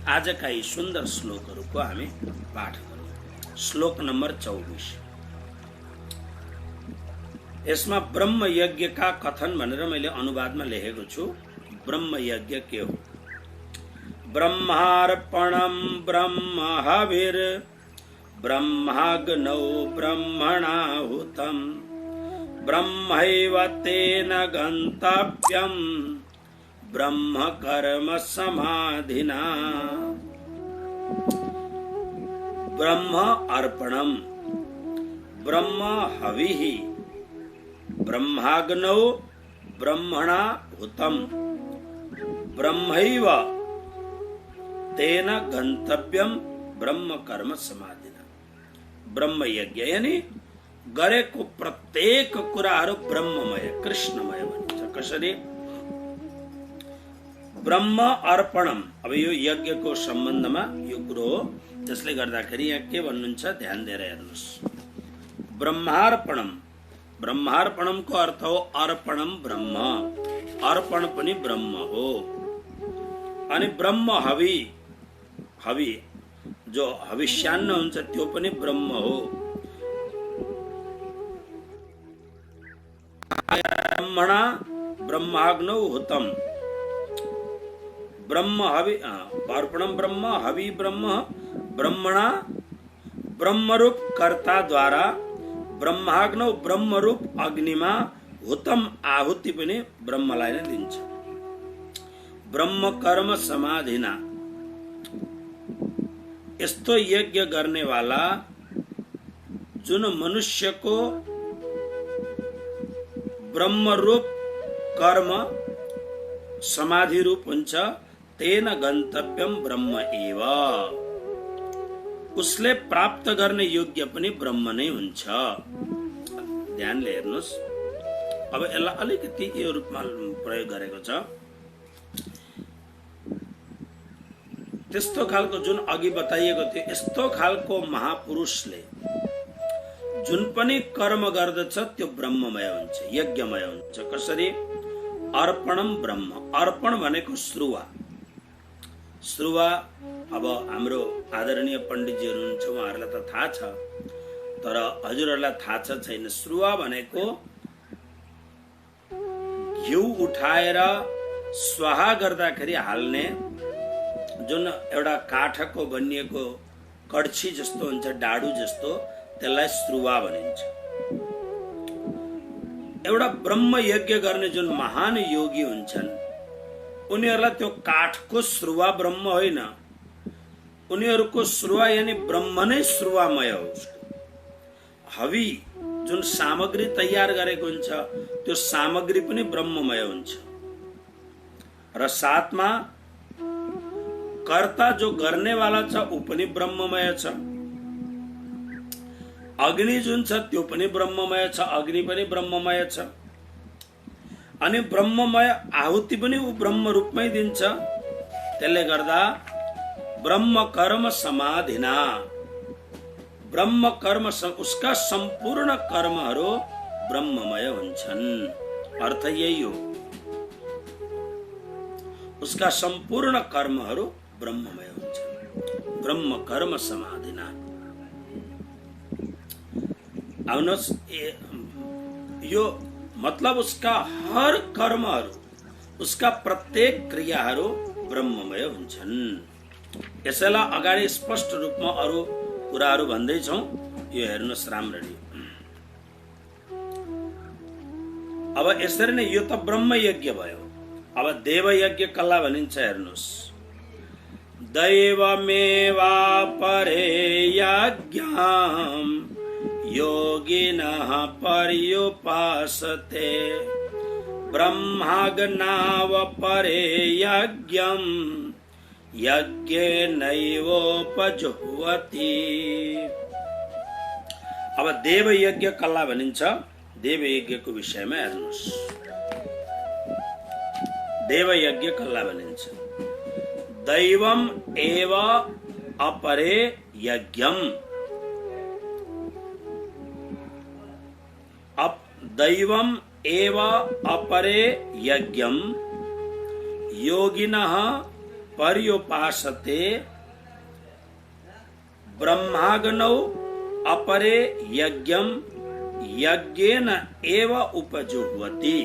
आजका यी सुन्दर श्लोकहरूको हामी पाठ गरौँ। श्लोक नम्बर 24। यसमा ब्रह्म यज्ञका कथन भनेर मैले अनुवादमा लेखेको छु। ब्रह्म यज्ञ के हो? ब्रह्मार्पणं ब्रह्म हविर् ब्रह्माग्नौ ब्रह्मणाहुतं ब्रह्मैव तेन गन्तव्यं ब्रह्म कर्म समाधिना। ब्रह्म अर्पणम ब्रह्म हविः ब्रह्माग्नौ ब्रह्मणा हुतम ब्रह्मैव तेन गन्तव्यम ब्रह्म कर्म समाधिना। ब्रह्म यज्ञ यानी गरेको प्रत्येक कुराहरू ब्रह्ममय कृष्णमय भनिन्छ। कसरी? ब्रह्म अर्पणम। अब यो यज्ञको सम्बन्धमा यो कुरो हो, त्यसले गर्दाखेरि यहाँ के भन्नुहुन्छ ध्यान दिएर हेर्नुहोस्। ब्रह्मार्पणम, ब्रह्मार्पणमको अर्थ हो अर्पणम ब्रह्म, अर्पण पनि ब्रह्म हो। अनि ब्रह्म हवि, हवि जो हविष्यान्न हुन्छ त्यो पनि ब्रह्म हो। ब्रह्मणा ब्रह्माग्नौ हुतम ब्रह्म हवि अर्पणम ब्रह्म हवि ब्रह्म ब्रह्मणा ब्रह्मरूप कर्ता द्वारा ब्रह्माग्नौ ब्रह्मरूप अग्निमा हुतम आहुति पनि ब्रह्मलाई नै दिन्छ। ब्रह्म कर्म समाधिना। यस्तो यज्ञ गर्नेवाला जुन मनुष्यको ब्रह्मरूप कर्म समाधि रूप हुन्छ, तेन गन्तव्यम ब्रह्म एव। उसले प्राप्त गर्ने योग्य पनि ब्रह्म नै हुन्छ। ध्यानले हेर्नुहोस्। अब यसलाई अलिकति यो रूपमा प्रयोग गरेको छ। त्यस्तो खालको जुन अघि बताइएको थियो, यस्तो खालको महापुरुषले जुन पनि कर्म गर्दछ त्यो ब्रह्ममय हुन्छ, यज्ञमय हुन्छ। कसरी? अर्पणम ब्रह्म। अर्पण भनेको श्रुवा। श्रुवा अब हाम्रो आदरणीय पण्डितजीहरू हुनुहुन्छ, उहाँहरूलाई त थाहा छ, तर हजुरहरूलाई थाहा छ छैन। श्रुवा भनेको घिउ उठाएर स्वाहा गर्दाखेरि हाल्ने जुन एउटा काठको बनिएको कड्छी जस्तो हुन्छ, डाडु जस्तो, त्यसलाई श्रुवा भनिन्छ। एउटा ब्रह्म यज्ञ गर्ने जुन महान योगी हुन्छन्, उनीहरूलाई त्यो काठको श्रुवा ब्रह्म होइन, उनीहरूको श्रुवा यानी ब्रह्म नै श्रुवामय हो। हवि जुन सामग्री तयार गरेको हुन्छ, त्यो सामग्री पनि ब्रह्ममय हुन्छ। र साथमा कर्ता जो गर्नेवाला छ ऊ पनि ब्रह्ममय छ। अग्नि जुन छ त्यो पनि ब्रह्ममय छ, अग्नि पनि ब्रह्ममय छ। अनि ब्रह्ममय आहुति पनि ऊ ब्रह्म रूपमै दिन्छ। त्यसले गर्दा ब्रह्म कर्म समाधिना, ब्रह्म कर्म उसका सम्पूर्ण कर्महरू ब्रह्ममय हुन्छन्। अर्थ यही हो, उसका सम्पूर्ण कर्महरू ब्रह्ममय हुन्छन्। ब्रह्म कर्म समाधिना। आउनुहोस्, यो मतलब उसका हर कर्महरू, उसका प्रत्येक क्रियाहरू ब्रह्ममय हुन्छन्। यसैलाई अगाडि स्पष्ट रूपमा अरू कुराहरू भन्दैछौँ, यो हेर्नुहोस् राम्ररी। अब यसरी नै यो त ब्रह्म यज्ञ भयो। अब देव यज्ञ कसलाई भनिन्छ हेर्नुहोस्। दैवमेवा परे यज्ञम् योगिनः पर्युपासते ब्रह्माग्नाव परे यज्ञम् यज्ञेनैवोपजुह्वति। अब देव यज्ञ कसलाई भनिन्छ? देव यज्ञको विषयमा हेर्नुहोस्। देव यज्ञ कसलाई भनिन्छ? दैवम एव अपरे यज्ञम। दैवम एव अपरे यज्ञम योगिनः पर्युपासते ब्रह्माग्नौ अपरे यज्ञम यज्ञेन एव उपजुह्वति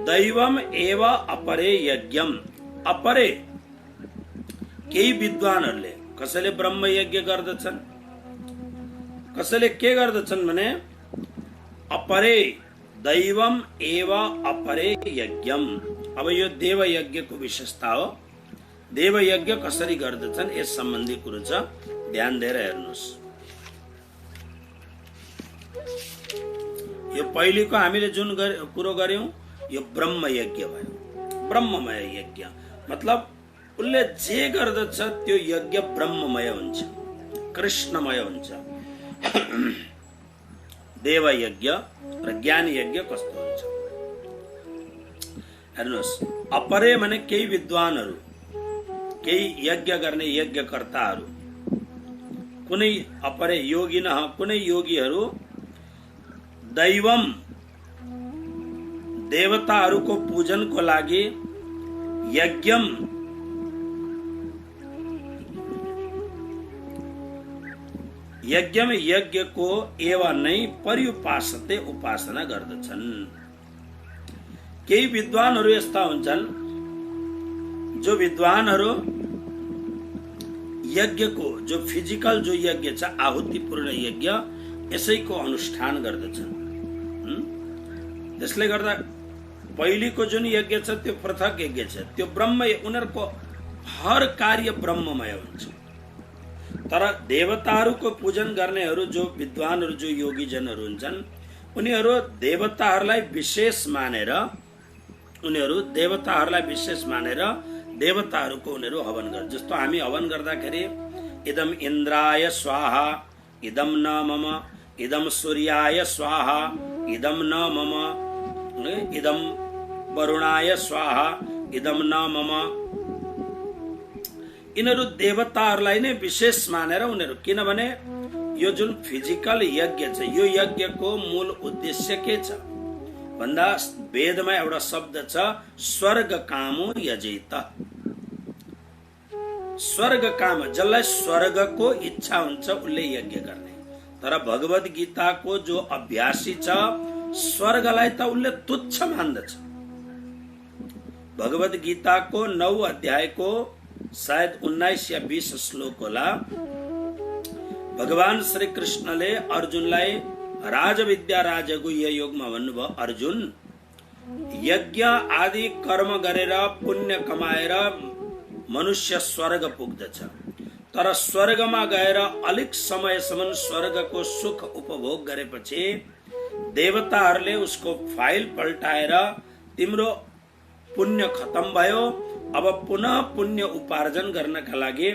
दैवम एव अपरे यज्ञम अपरे केही विद्वानहरूले कसैले ब्रह्म यज्ञ गर्दछन् कसैले के गर्दछन् भने अपरे दैवम एव अपरे यज्ञम। अब यो देव यज्ञको विशेषता हो। देव यज्ञ कसरी गर्दछन् यस सम्बन्धी कुरो छ, ध्यान दिएर हेर्नुहोस्। यो पहिलेको हामीले जुन कुरो गर्यौं यो ब्रह्म यज्ञ भयो। ब्रह्ममय यज्ञ मतलब उसले जे गर्दछ त्यो यज्ञ ब्रह्ममय हुन्छ, कृष्णमय हुन्छ। देव यज्ञ र ज्ञान यज्ञ कस्तो हुन्छ हेर्नुहोस्। अपरे माने केही विद्वानहरू, केही यज्ञ गर्ने यज्ञकर्ताहरू, कुनै अपरे योगिनः कुनै योगीहरू दैवम देवताहरूको पूजनको लागि यज्ञम यज्ञम यज्ञको एवा नै पर्युपासते उपासना गर्दछन्। केही विद्वानहरू यस्ता हुन्छन् जो विद्वानहरू यज्ञको जो फिजिकल जो यज्ञ छ आहुतिपूर्ण यज्ञ यसैको अनुष्ठान गर्दछन्। त्यसले गर्दा पहिलेको जुन यज्ञ छ त्यो पृथक यज्ञ छ, त्यो ब्रह्म, उनीहरूको हर कार्य ब्रह्ममय हुन्छ। तर देवताहरूको पूजन गर्नेहरू जो विद्वानहरू जो योगीजनहरू हुन्छन् उनीहरू देवताहरूलाई विशेष मानेर देवताहरूको उनीहरू हवन गर्छ। जस्तो हामी हवन गर्दाखेरि इदम इन्द्राय स्वाहा इदम न मम, इदम सूर्याय स्वाहा इदम न मम, इदम वरुणाय स्वाहा इदम न मम, यिनीहरू देवताहरूलाई नै विशेष मानेर उनीहरू, किनभने यो जुन फिजिकल यज्ञ छ यो यज्ञको मूल उद्देश्य के छ भन्दा वेदमा एउटा शब्द छ स्वर्ग कामो यजेत। स्वर्ग काम, जसलाई स्वर्गको इच्छा हुन्छ उसले यज्ञ गर्ने। तर भगवत गीताको जो अभ्यासी छ स्वर्गलाई त उसले तुच्छ मान्दछ। भगवत गीताको 9 अध्यायको शायद 19 या 20 श्लोक होला। भगवान श्री कृष्णले अर्जुनलाई राजविद्या राजगुह्य योगमा भन्नुभयो, अर्जुन यज्ञ आदि कर्म गरेर पुण्य कमाएर मनुष्य स्वर्ग पुग्दछ, तर स्वर्गमा गएर अलिक समयसम्म स्वर्गको सुख उपभोग गरेपछि देवताहरूले उसको फाइल पल्टाएर तिम्रो पुण्य खत्म भयो, अब पुनः पुण्य उपार्जन गर्नका लागि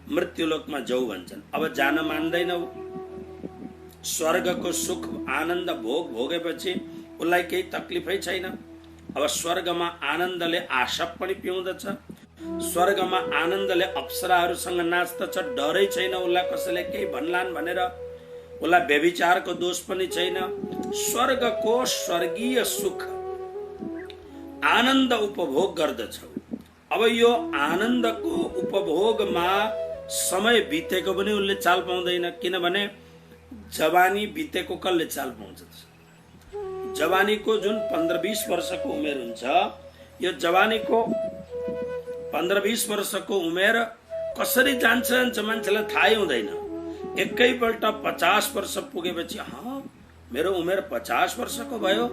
मृत्युलोकमा जाऊ भन्छन्। अब जान मान्दैनौ। स्वर्गको सुख आनन्द भोग भोगेपछि उसलाई केही तकलिफै छैन। अब स्वर्गमा आनन्दले आशा पनि पिउँदछ, स्वर्गमा आनन्दले अप्सराहरूसँग नाच्दछ, डरै छैन उसलाई कसैले केही भन्लान् भनेर, उसलाई व्यभिचारको दोष पनि छैन। स्वर्गको स्वर्गीय सुख आनन्द उपभोग गर्दछ। अब यो आनन्दको उपभोगमा समय बितेको पनि उसले चाल पाउँदैन, किनभने जवानी बितेको कसले चाल पाउँछ? जवानीको जुन 15-20 वर्षको उमेर हुन्छ, यो जवानीको 15-20 वर्षको उमेर कसरी जान्छ मान्छेलाई थाहै हुँदैन। एकैपल्ट 50 वर्ष पुगेपछि मेरो उमेर 50 वर्षको भयो,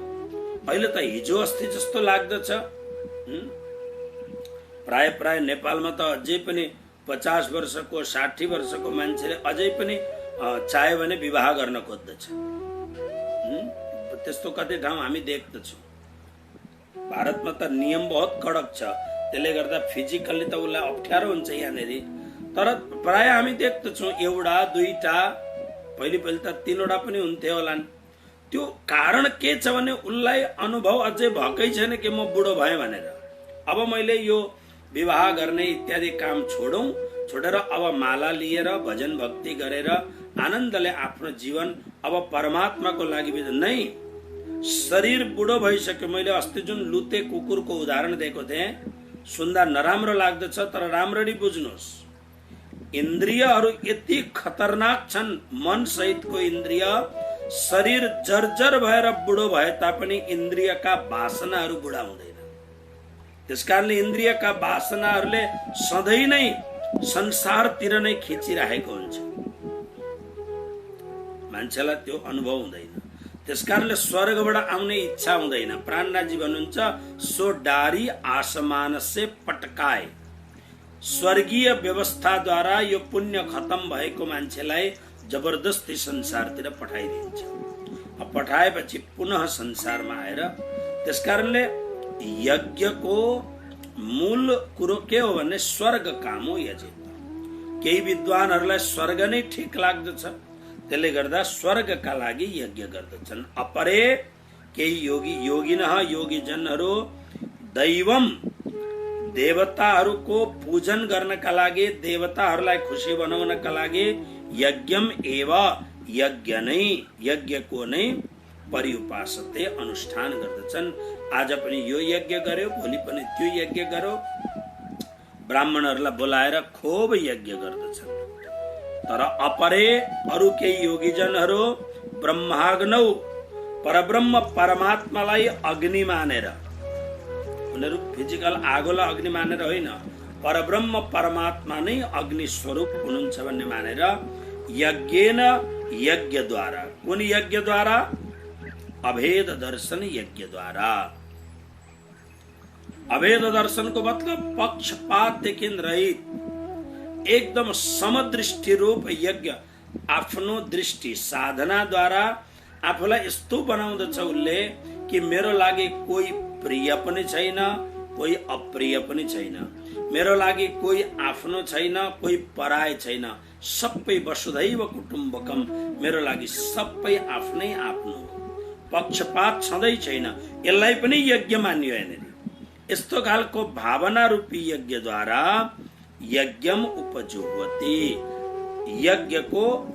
अहिले त हिजो अस्ति जस्तो लाग्दछ। प्राय नेपालमा त अझै पनि 50 वर्षको 60 वर्षको मान्छेले अझै पनि चाह्यो भने विवाह गर्न खोज्दछ। त्यस्तो कतै ठाउँ हामी देख्दछौँ। भारतमा त नियम बहुत कडक छ, त्यसले गर्दा फिजिकल्ली त उसलाई अप्ठ्यारो हुन्छ यहाँनिर। तर प्राय हामी देख्दछौँ एउटा दुईटा, पहिले त 3वटा पनि हुन्थ्यो होला। त्यो कारण के छ भने उसलाई अनुभव अझै भएकै छैन कि म बुढो भएँ भनेर। अब मैले यो विवाह गर्ने इत्यादि काम छोडेर अब माला लिएर भजन भक्ति गरेर आनन्दले आफ्नो जीवन अब परमात्माको लागि नै शरीर बुढो भइसक्यो। मैले अस्ति जुन लुते कुकुरको उदाहरण दिएको थिएँ, सुन्दा नराम्रो लाग्दछ, तर राम्ररी बुझ्नुहोस्, इन्द्रियहरू यति खतरनाक छन्। मन सहितको इन्द्रिय, शरीर जर्जर भएर बुढो भए तापनि इन्द्रियका वासनाहरू बुढा हुँदैन। त्यसकारणले इन्द्रियका वासनाहरूले सधैँ नै संसारतिर नै खिचिराखेको हुन्छ, मान्छेलाई त्यो अनुभव हुँदैन। त्यसकारणले स्वर्गबाट आउने इच्छा हुँदैन। प्राणनाथजी भन्नुहुन्छ, सो डारी आसमान से पटकाए। स्वर्गीय व्यवस्थाद्वारा यो पुण्य खत्म भएको मान्छेलाई जबरदस्ती संसारतिर पठाइदिन्छ। पठाएपछि पुनः संसारमा आएर, त्यसकारणले यज्ञको मूल कुरो के हो भने स्वर्ग काम हो यजित। केही विद्वानहरूलाई स्वर्ग नै ठिक लाग्दछ, त्यसले गर्दा स्वर्गका लागि यज्ञ गर्दछन्। अपरे केही योगीजनहरू दैवम, देवताहरूको पूजन गर्नका लागि, देवताहरूलाई खुसी बनाउनका लागि यज्ञम एव, यज्ञको नै परिउपासते अनुष्ठान गर्दछन्। आज पनि यो यज्ञ गर्यो, भोलि पनि त्यो यज्ञ गर्यो। ब्राह्मणहरूलाई बोलाएर खूब यज्ञ गर्दछन्। तर अपरे अरू केही योगीजनहरू ब्रह्माग्नौ, परब्रह्म परमात्मालाई अग्नि मानेर, उनीहरू फिजिकल आगोलाई अग्नि मानेर होइन, परब्रह्म परमात्मा नै अग्नि स्वरूप हुनुहुन्छ भन्ने मानेर यज्ञेन, यज्ञद्वारा, कुन यज्ञद्वारा? अभेद दर्शन यज्ञद्वारा। अभेद दर्शनको मतलब पक्षपातदेखि रहित एकदम समदृष्टि रूप यज्ञ। आफ्नो दृष्टि साधनाद्वारा आफूलाई यस्तो बनाउँदछ उसले कि मेरो लागि कोही प्रिय पनि छैन, कोही अप्रिय पनि छैन, मेरो लागि कोही आफ्नो छैन, कोही पराय छैन, सबै वसुधैव कुटुम्बकम, मेरो लागि सबै आफ्नै आफ्नो, पक्षपात छँदै छैन। यसलाई पनि यज्ञ मानियो यहाँनिर। यस्तो खालको भावना रूपी यज्ञद्वारा यज्ञम उपजुह्वति,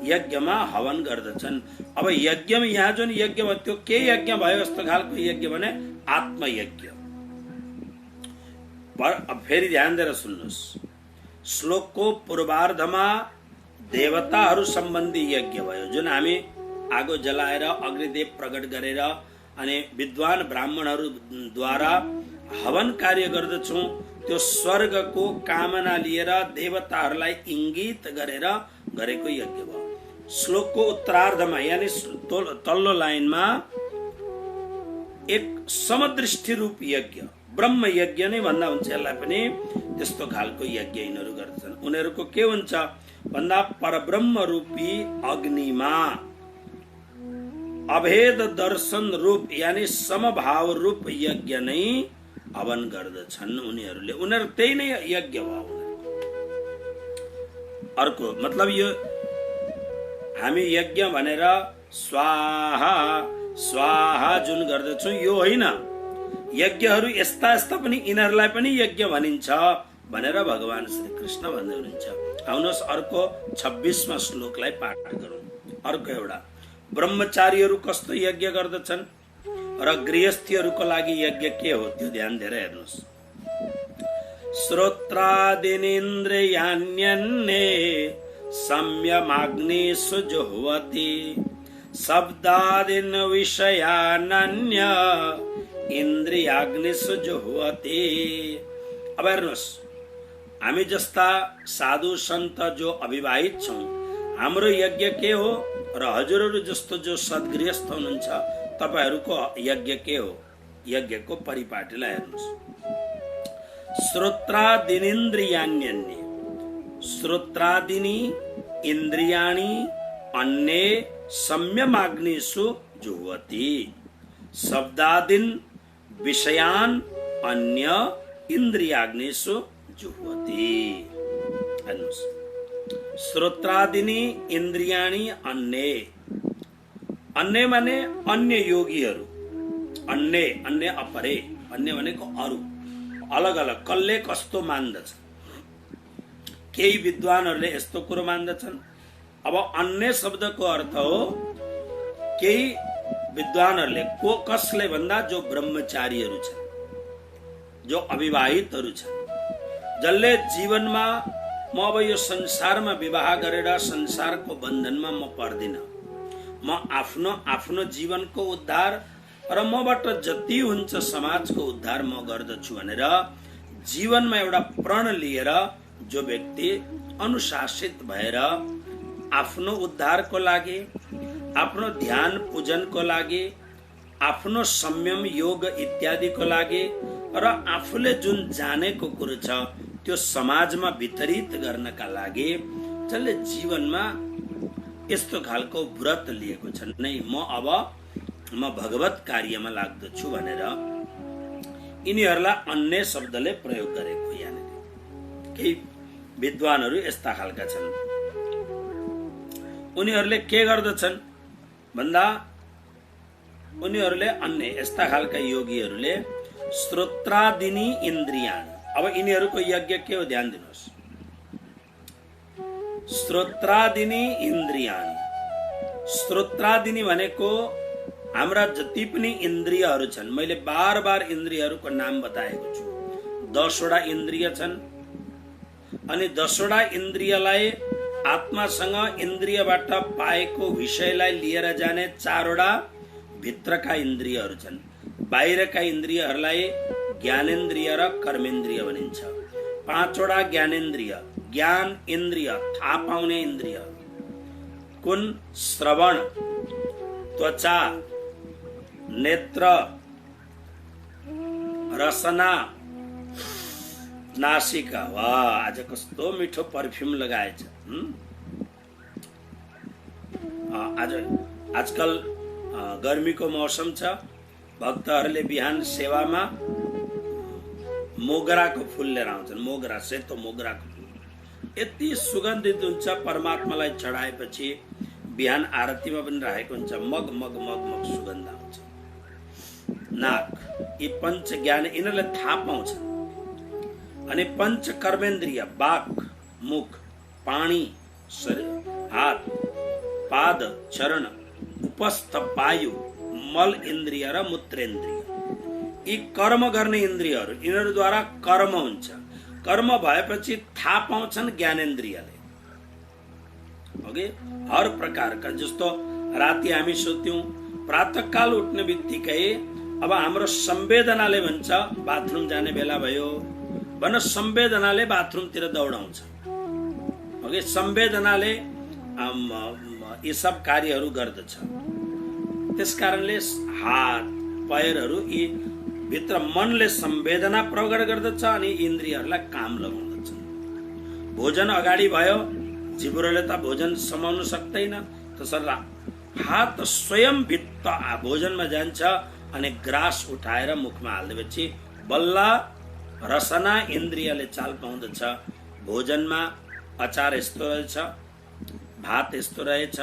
यज्ञमा हवन गर्दछन्। अब यज्ञमा यहाँ जुन यज्ञ भयो त्यो के यज्ञ भयो? यस्तो खालको यज्ञ भने आत्मयज्ञ। अब फेरि ध्यान दिएर सुन्नुहोस्, श्लोकको पूर्वार्धमा देवताहरू सम्बन्धी यज्ञ भयो, जुन हामी आगो जलाएर अग्निदेव प्रकट गरेर अनि विद्वान ब्राह्मणहरूद्वारा हवन कार्य गर्दछौँ। त्यो स्वर्गको कामना लिएर देवताहरूलाई इंगित गरेर गरेको यज्ञ भयो। श्लोकको उत्तरार्धमा यानी तल्लो लाइनमा एक समदृष्टि रूप यज्ञ, ब्रह्म यज्ञ नै भन्दा हुन्छ यसलाई पनि, त्यस्तो खालको यज्ञ यिनीहरू गर्दछन्। उनीहरूको के हुन्छ भन्दा परब्रह्म रूपी अग्निमा अभेद दर्शन रूप यानी समभाव रूप यज्ञ नै हवन गर्दछन् उनीहरूले। उनीहरू त्यही नै यज्ञ भयो। अर्को मतलब यो हामी यज्ञ भनेर स्वाहा स्वाहा जुन गर्दछौँ यो होइन। यज्ञहरू यस्ता यस्ता पनि यिनीहरूलाई पनि यज्ञ भनिन्छ भनेर भगवान श्री कृष्ण भन्दै हुनुहुन्छ। आउनुहोस् अर्को 26मा श्लोकलाई पाठ गरौँ। अर्को एउटा ब्रह्मचारीहरू कस्तो यज्ञ गर्दछन् र गृहस्थीहरूको लागि यज्ञ के हो त्यो ध्यान दिएर हेर्नुहोस्। श्रोत्रादिनेन्द्रियाण्यन्ये संयमाग्निषु जुह्वति शब्दादीन विषयानन्य इन्द्रियाग्निषु जुह्वति। अब हेर्नुहोस्, हामी जस्ता साधु सन्त जो अविवाहित छौँ हाम्रो यज्ञ के हो र हजुरहरू जस्तो जो सद्गृहस्थ हुनुहुन्छ तपाईहरूको यज्ञ के हो? यज्ञको परिपाटीलाई हेर्नुहोस्। श्रोत्रादिनेन्द्रियाण्यन्ये, श्रोत्रादिनी इन्द्रियाणि अन्ये संयमाग्निषु जुह्वति शब्दादीन विषयान अन्य इन्द्रियाग्निषु जुह्वति। हेर्नुहोस्, श्रोत्रादिनी इन्द्रियाणि अन्ये, अन्य माने अन्य योगीहरू, अन्य अन्य अपरे, अन्य भनेको अरू, अलग अलग कसले कस्तो मान्दछ। केही विद्वानहरूले यस्तो कुरो मान्दछन्। अब अन्य शब्दको अर्थ हो केही विद्वानहरूले को कसले भन्दा जो ब्रह्मचारीहरू छन्, जो अविवाहितहरू छन्, जसले जीवनमा म अब यो संसारमा विवाह गरेर संसारको बन्धनमा म पर्दिन, म आफ्नो जीवनको उद्धार र मबाट जति हुन्छ समाजको उद्धार म गर्दछु भनेर जीवनमा एउटा प्रण लिएर जो व्यक्ति अनुशासित भएर आफ्नो उद्धारको लागि, आफ्नो ध्यान पूजनको लागि, आफ्नो संयम योग इत्यादिको लागि र आफूले जुन जानेको कुरो छ त्यो समाजमा वितरित गर्नका लागि जसले जीवनमा यस्तो खालको व्रत लिएको छ नै, म भगवत कार्यमा लाग्दछु भनेर यिनीहरूलाई अन्य शब्दले प्रयोग गरेको। यहाँनिर केही विद्वानहरू यस्ता खालका छन्। उनीहरूले के गर्दछन् भन्दा उनीहरूले अन्य यस्ता खालका योगीहरूले श्रोत्रादिनी इन्द्रियान, अब यिनीहरूको यज्ञ के हो ध्यान दिनुहोस्, श्रोत्रादिनी इन्द्रियान। श्रोत्रादिनी भनेको हाम्रा जति पनि इन्द्रियहरू छन्, मैले बार बार इन्द्रियहरूको नाम बताएको छु। 10 वटा इन्द्रिय छन् अनि 10 वटा इन्द्रियलाई आत्मासँग इन्द्रियबाट पाएको विषयलाई लिएर जाने 4 वटा भित्रका इन्द्रियहरू छन्। बाहिरका इन्द्रियहरूलाई ज्ञानेन्द्रिय र कर्मेन्द्रिय भनिन्छ। 5 वटा ज्ञानेन्द्रिय, ज्ञान इन्द्रिय, थाहा पाउने इन्द्रिय कुन? श्रवण, त्वचा, नेत्र, रसना, नासिका। वाह, आज कस्तो मिठो परफ्युम लगाएछ। आजकल गर्मीको मौसम छ, भक्तहरूले बिहान सेवामा मोगराको फूल लिएर आउँछन्। मोगरा, सेतो मोगराको फूल यति सुगन्धित हुन्छ, परमात्मालाई चढाएपछि बिहान आरतीमा पनि राखेको हुन्छ, मग मग मग मग सुगन्ध आउँछ। नाक, यी पंच ज्ञान यिनीहरूले थाहा पाउँछन्। अनि पंच कर्मेन्द्रिय, बाक, मुख, पानी, शरीर, हात, पाद, चरण, उपस्थ वायु, मल इन्द्रिय र मूत्रेन्द्रिय। यी कर्म गर्ने इन्द्रियहरू, यिनीहरूद्वारा कर्म हुन्छ। कर्म भएपछि थाहा पाउँछन् ज्ञानेन्द्रियले। ओके, हर प्रकारका, जस्तो राति हामी सुत्यौं, प्रातःकाल उठ्ने बित्तिकै अब हाम्रो संवेदनाले भन्छ बाथरुम जाने बेला भयो भन, संवेदनाले बाथरुमतिर दौडाउँछ। ओके, संवेदनाले यी सब कार्यहरू गर्दछ। त्यसकारणले हात पैरहरू यी भित्र मनले संवेदना प्रकट गर्दछ अनि इन्द्रियहरूलाई काम लगाउँदछ। भोजन अगाडि भयो, जिब्रोले त भोजन समाउन सक्दैन, त्यसर्थ हात स्वयं भित्र भोजनमा जान्छ अनि ग्रास उठाएर मुखमा हाल्देपछि बल्ल रसना इन्द्रियले चाल पाउँदछ। भोजनमा अचार यस्तो रहेछ, भात यस्तो रहेछ,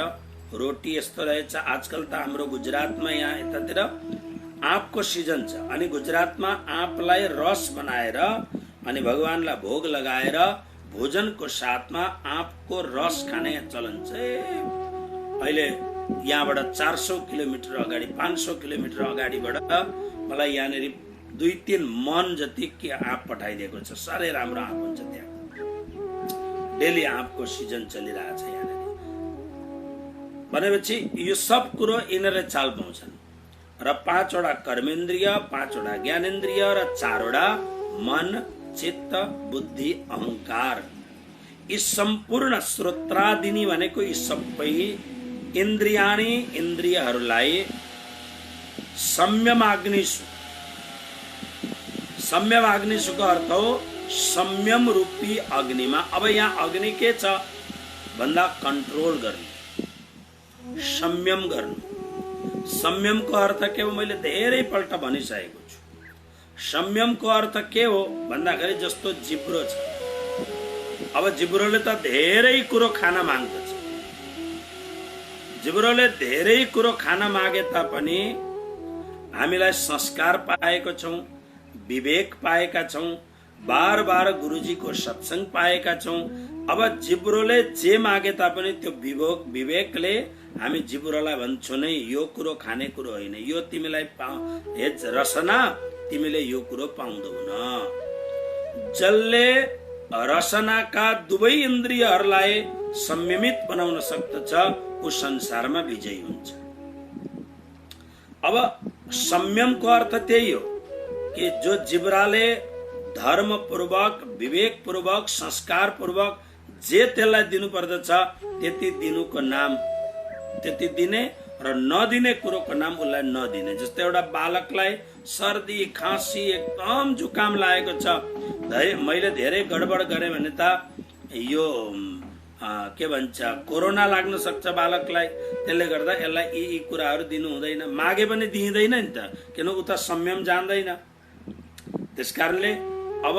रोटी यस्तो रहेछ। आजकल त हाम्रो गुजरातमा यहाँ यतातिर आँपको सिजन छ अनि गुजरातमा आँपलाई रस बनाएर अनि भगवानलाई भोग लगाएर भोजनको साथमा आँपको रस खाने चलन छ। अहिले यहाँबाट 400 किलोमिटर अगाडि, 500 किलोमिटर अगाडिबाट मलाई यहाँनिर 2-3 मन जति के आँप पठाइदिएको छ। साह्रै राम्रो आँप हुन्छ त्यहाँ, डेली आँपको सिजन चलिरहेछ यहाँनिर। भनेपछि यो सब कुरो यिनीहरूले चाल पाउँछन्। र 5 वटा कर्मेन्द्रिय, 5 वटा ज्ञानेन्द्रिय र 4 वटा मन, चित्त, बुद्धि, अहंकार। यी सम्पूर्ण श्रोत्रादिनी भनेको यी सबै इन्द्रियाणी, इन्द्रियहरूलाई संयमाग्निषु, संयमाग्निषुको अर्थ हो संयम रूपी अग्निमा। अब यहाँ अग्नि के छ भन्दा कन्ट्रोल गर्नु, संयम गर्नु। संयमको अर्थ के हो मैले धेरै पल्ट भनिसकेको छु। संयमको अर्थ के हो भन्दाखेरि जस्तो जिब्रो छ, अब जिब्रोले त धेरै कुरो खान माग्दछ। जिब्रोले धेरै कुरो खान मागे तापनि हामीलाई संस्कार पाएको छौं, विवेक पाएका छौं, बार बार गुरुजीको सत्संग पाएका छौं। अब जिब्रोले जे मागे तापनि त्यो विवेकले हामी जिब्रोलाई भन्छौँ नै यो कुरो खाने कुरो होइन, यो तिमीलाई हेज रसना, तिमीले यो कुरो पाउँदैनौ। जसले रसनाका दुवै इन्द्रियहरूलाई संयमित बनाउन सक्दछ ऊ संसारमा विजयी हुन्छ। अब संयमको अर्थ त्यही हो कि जो जिब्राले धर्मपूर्वक, विवेकपूर्वक, संस्कारपूर्वक जे त्यसलाई दिनु पर्दछ त्यति दिनुको नाम त्यति दिने र नदिने कुरोको नाम उसलाई नदिने। जस्तै एउटा बालकलाई सर्दी खाँसी एकदम जुकाम लागेको छ, मैले धेरै गडबड गरेँ भने त यो के भन्छ कोरोना लाग्न सक्छ बालकलाई, त्यसले गर्दा यसलाई यी कुराहरू दिनु हुँदैन, मागे पनि दिइँदैन नि त, किन उ त संयम जान्दैन। त्यसकारणले अब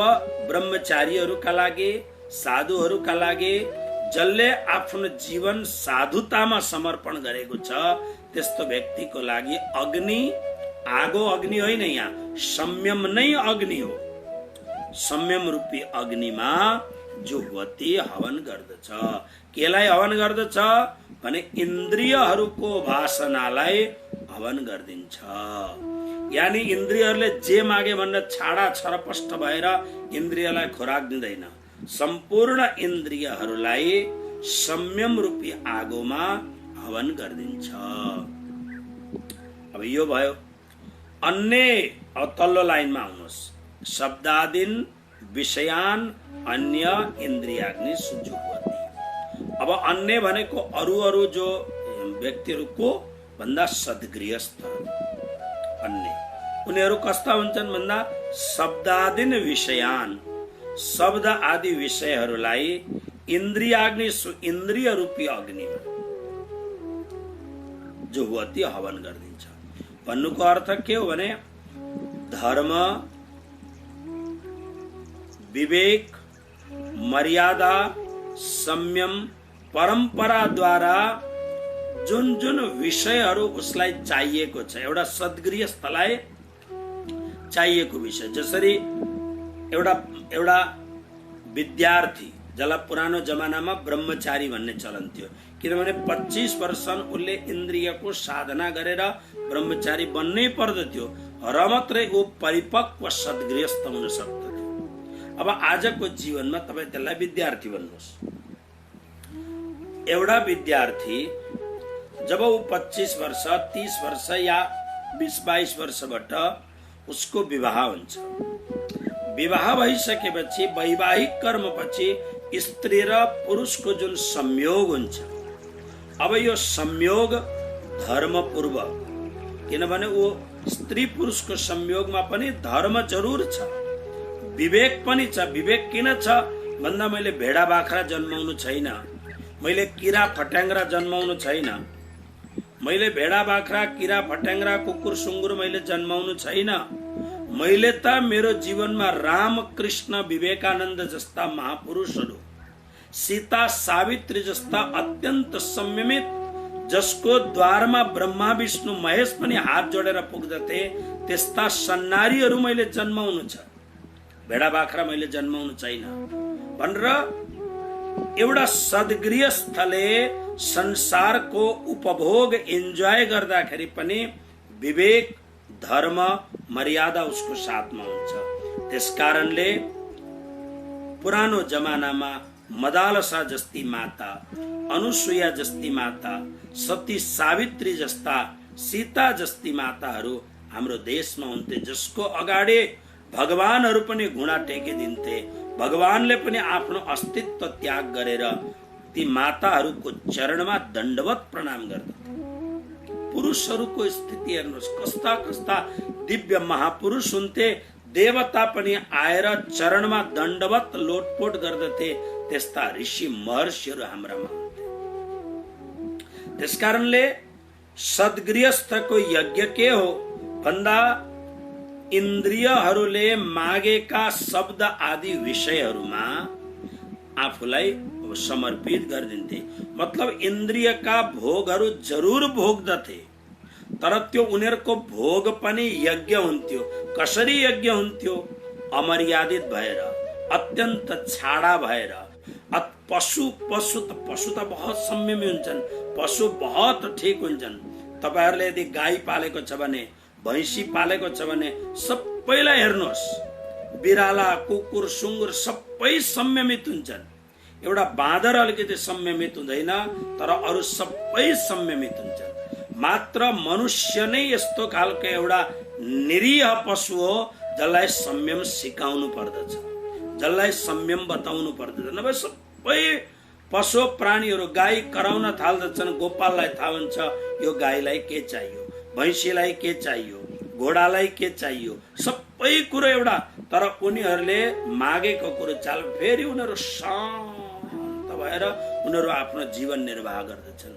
ब्रह्मचारीहरूका लागि, साधुहरूका लागि, जसले आफ्नो जीवन साधुतामा समर्पण गरेको छ त्यस्तो व्यक्तिको लागि अग्नि, आगो अग्नि होइन, यहाँ संयम नै अग्नि हो। संयम रूपी अग्निमा जुह्वती हवन गर्दछ। केलाई हवन गर्दछ भने इन्द्रियहरूको वासनालाई हवन गरिदिन्छ। यानी इन्द्रियहरूले जे मागे भनेर छाडा छरपष्ट भएर इन्द्रियलाई खोराक दिँदैन, सम्पूर्ण इन्द्रियहरूलाई संयम रूपी आगोमा हवन गरिदिन्छ। अब यो भयो। अन्य तल्लो लाइनमा आउनुहोस्, शब्दादिन विषयान अन्य इन्द्रियाग्नि सुजुह्वति। अब अन्य भनेको अरू जो व्यक्तिहरूको भन्दा सद्गृहस्थ अन्य, उनीहरू कस्ता हुन्छन् भन्दा शब्दादिन विषयान, शब्द आदि विषयहरूलाई इन्द्रियाग्नि, इन्द्रिय रूपी अग्निमा जुह्वती हवन गरिदिन्छ। भन्नुको अर्थ के हो भने धर्म, विवेक, मर्यादा, संयम, परम्पराद्वारा जुन जुन विषयहरू उसलाई चाहिएको छ, एउटा सद्गृहस्थलाई चाहिएको विषय, जसरी एउटा विद्यार्थी, जसलाई पुरानो जमानामा ब्रह्मचारी भन्ने चलन थियो, किनभने 25 वर्ष उसले इन्द्रियको साधना गरेर ब्रह्मचारी बन्नै पर्दथ्यो र मात्रै ऊ परिपक्व सद्गृहस्थ हुन सक्दथ्यो। अब आजको जीवनमा तपाईँ त्यसलाई विद्यार्थी भन्नुहोस्। एउटा विद्यार्थी जब ऊ 25 वर्ष, 30 वर्ष या 20-22 वर्षबाट उसको विवाह हुन्छ। विवाह भइसकेपछि वैवाहिक कर्मपछि स्त्री र पुरुषको जुन संयोग हुन्छ, अब यो संयोग धर्मपूर्वक, किनभने ऊ स्त्री पुरुषको संयोगमा पनि धर्म जरुर छ, विवेक पनि छ। विवेक किन छ भन्दा मैले भेडा बाख्रा जन्माउनु छैन, मैले किरा फट्याङ्ग्रा जन्माउनु छैन, मैले भेडा बाख्रा किरा फट्याङ्ग्रा कुकुर सुँगुर मैले जन्माउनु छैन। मैले त मेरो जीवनमा राम कृष्ण विवेकानन्द जस्ता महापुरुषहरू, सीता सावित्री जस्ता अत्यन्त संयमित, जसको द्वारमा ब्रह्मा विष्णु महेश पनि हात जोडेर पुग्दथे, त्यस्ता सन्नारीहरू मैले जन्माउनु छ, भेडा बाख्रा मैले जन्माउनु छैन भनेर एउटा सद्गृहस्थले संसारको उपभोग इन्जोय गर्दाखेरि पनि विवेक, धर्म, मर्यादा उसको साथमा हुन्छ। त्यसकारणले पुरानो जमानामा मदालसा जस्ती माता, अनुसुया जस्ती माता, सती सावित्री जस्ता, सीता जस्ती माताहरू हाम्रो देशमा हुन्थे, जसको अगाडि भगवानहरू पनि घुँडा टेकिदिन्थे। भगवानले पनि आफ्नो अस्तित्व त्याग गरेर ती माताहरूको चरणमा दण्डवत प्रणाम गर्दथे। पुरुषहरूको स्थिति हेर्नुहोस्, कस्ता कस्ता दिव्य महापुरुष हुन्थे, देवता पनि आएर चरणमा दण्डवत लोटपोट गर्दथे, त्यस्ता ऋषि महर्षिहरू हाम्रामा हुन्थे। त्यसकारणले सद्गृहस्थको यज्ञ के हो भन्दा इन्द्रियहरूले मागेका शब्द आदि विषयहरूमा आफूलाई समर्पित गरिदिन्थे। मतलब इन्द्रियका भोगहरू जरुर भोग्दथे, तर त्यो उनीहरूको भोग पनि यज्ञ हुन्थ्यो। कसरी यज्ञ हुन्थ्यो? अमर्यादित भएर, अत्यन्त छाडा भएर, पशु पशु त बहुत संयमी हुन्छन्, पशु बहुत ठिक हुन्छन्। तपाईहरुले यदि गाई पालेको छ भने, भैँसी पालेको छ भने सबैलाई हेर्नुहोस्, बिराला कुकुर सुँगुर सबै संयमित हुन्छन्। एउटा बाँदर अलिकति संयमित हुँदैन, तर अरु सबै संयमित हुन्छन्। मात्र मनुष्य नै यस्तो खालको एउटा निरीह पशु हो जसलाई संयम सिकाउनु पर्दछ, जसलाई संयम बताउनु पर्दछ। नभए सबै पशु प्राणीहरू गाई कराउन थाल्दछन्, गोपाललाई थाहा हुन्छ यो गाईलाई के चाहियो, भैँसीलाई के चाहियो, घोडालाई के चाहियो, सबै कुरो एउटा। तर उनीहरूले मागेको कुरो चाल फेरि उनीहरू शान्त भएर उनीहरू आफ्नो जीवन निर्वाह गर्दछन्।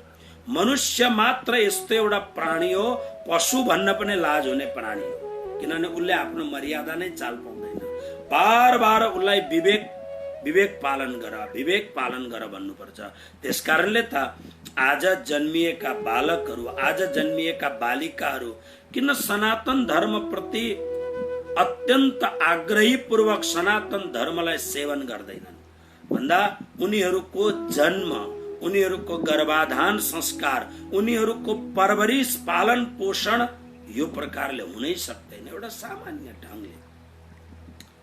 मनुष्य मात्र यस्तो एउटा प्राणी हो, पशु भन्न पनि लाज हुने प्राणी हो, किनभने उसले आफ्नो मर्यादा नै चाल पाउँदैन। बार बार उसलाई विवेक पालन गर भन्नुपर्छ। त्यसकारणले त आज जन्मिएका बालकहरू, आज जन्मिएका बालिकाहरू किन सनातन धर्म प्रति अत्यन्त आग्रही पूर्वक सनातन धर्मलाई सेवन गर्दैनन् भन्दा उनीहरूको जन्म, उनीहरूको गर्भाधान संस्कार, उनीहरूको परवरिश पालन पोषण यो प्रकारले हुनै सक्दैन एउटा सामान्य ढंगले।